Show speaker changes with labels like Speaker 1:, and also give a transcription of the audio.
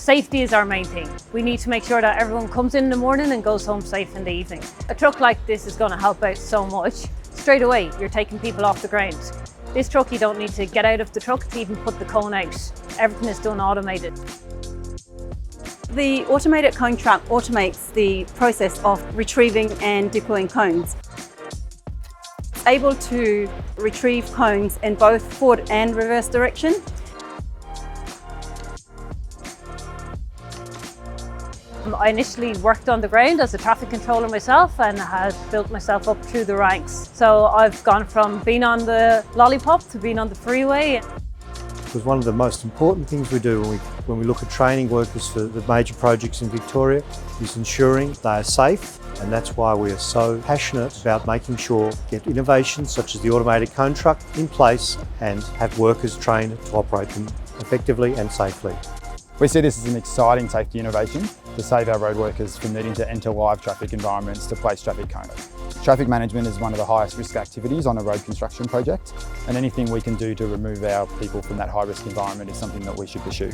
Speaker 1: Safety is our main thing. We need to make sure that everyone comes in the morning and goes home safe in the evening. A truck like this is going to help out so much. Straight away, you're taking people off the ground. This truck, you don't need to get out of the truck to even put the cone out. Everything is done automated.
Speaker 2: The automated cone truck automates the process of retrieving and deploying cones. It's able to retrieve cones in both forward and reverse direction.
Speaker 1: I initially worked on the ground as a traffic controller myself and had built myself up through the ranks. So I've gone from being on the lollipop to being on the freeway.
Speaker 3: Because one of the most important things we do when we look at training workers for the major projects in Victoria is ensuring they are safe, and that's why we are so passionate about making sure get innovations such as the automated cone truck in place and have workers trained to operate them effectively and safely.
Speaker 4: We see this as an exciting safety innovation to save our road workers from needing to enter live traffic environments to place traffic cones. Traffic management is one of the highest risk activities on a road construction project, and anything we can do to remove our people from that high risk environment is something that we should pursue.